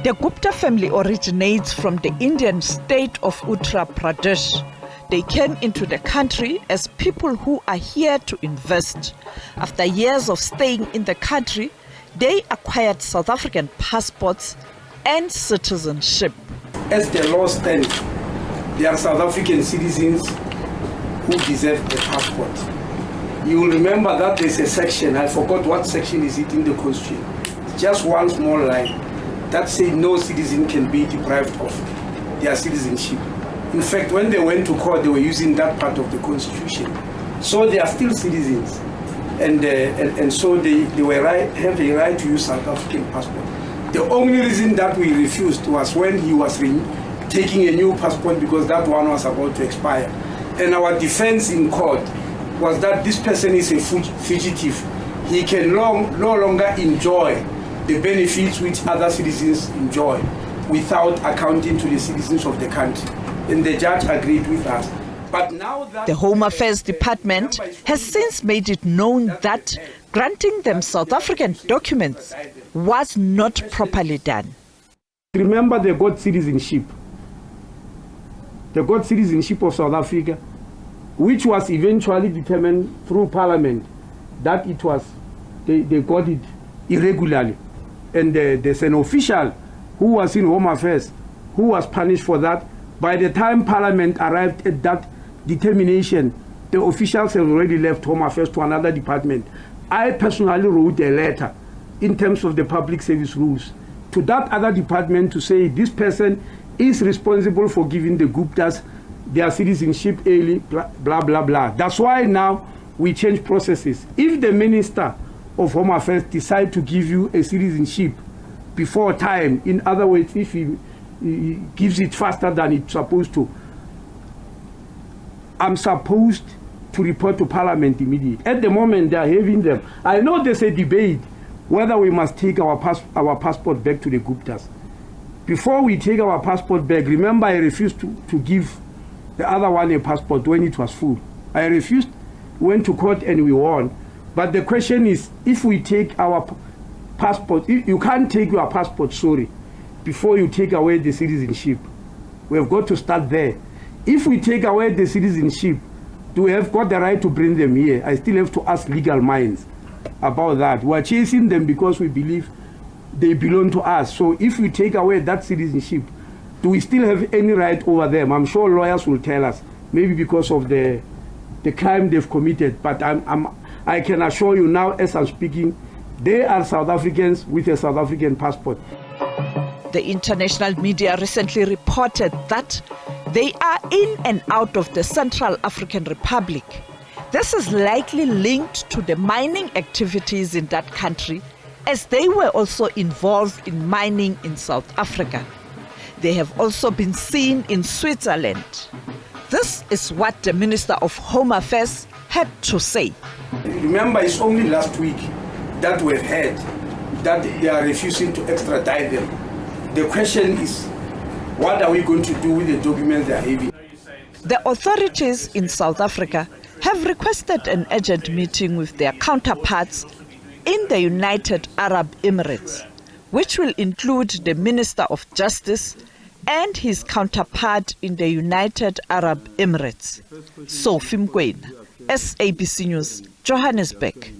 The Gupta family originates from the Indian state of Uttar Pradesh. They came into the country as people who are here to invest. After years of staying in the country, they acquired South African passports and citizenship. As the law stands, there are South African citizens who deserve a passport. You will remember that there's a section, I forgot what section is it in the Constitution, just one small line that says no citizen can be deprived of their citizenship. In fact, when they went to court, they were using that part of the Constitution. So they are still citizens, and so they have a right to use South African passport. The only reason that we refused was when he was taking a new passport because that one was about to expire. And our defense in court was that this person is a fugitive. He can no longer enjoy the benefits which other citizens enjoy without accounting to the citizens of the country. And the judge agreed with us. But now that the Home Affairs Department has since made it known that granting them South African documents was not properly done. Remember the govt citizenship. The govt citizenship of South Africa, which was eventually determined through Parliament that it was, they got it irregularly. And there's an official who was in Home Affairs who was punished for that. By the time Parliament arrived at that determination, the officials had already left Home Affairs to another department. I personally wrote a letter in terms of the public service rules to that other department to say this person is responsible for giving the Guptas their citizenship early, blah, blah, blah. That's why now we change processes. If the Minister of Home Affairs decides to give you a citizenship before time, in other words, if he gives it faster than it's supposed to, I'm supposed to report to Parliament immediately. At the moment, they are having them. I know there's a debate whether we must take our passport back to the Guptas. Before we take our passport back, remember I refused to give the other one a passport when it was full. I refused, went to court and we won. But the question is, if we take our passport, you can't take your passport, before you take away the citizenship. We have got to start there. If we take away the citizenship, do we have got the right to bring them here? I still have to ask legal minds about that. We are chasing them because we believe they belong to us. So if we take away that citizenship, do we still have any right over them? I'm sure lawyers will tell us, maybe because of the crime they've committed. But I can assure you now, as I'm speaking, they are South Africans with a South African passport. The international media recently reported that they are in and out of the Central African Republic. This is likely linked to the mining activities in that country, as they were also involved in mining in South Africa. They have also been seen in Switzerland. This is what the Minister of Home Affairs had to say. Remember, it's only last week that we've heard that they are refusing to extradite them. The question is, what are we going to do with the documents they are having? The authorities in South Africa have requested an urgent meeting with their counterparts in the United Arab Emirates, which will include the Minister of Justice and his counterpart in the United Arab Emirates. Sophie, SABC News, Johannesburg.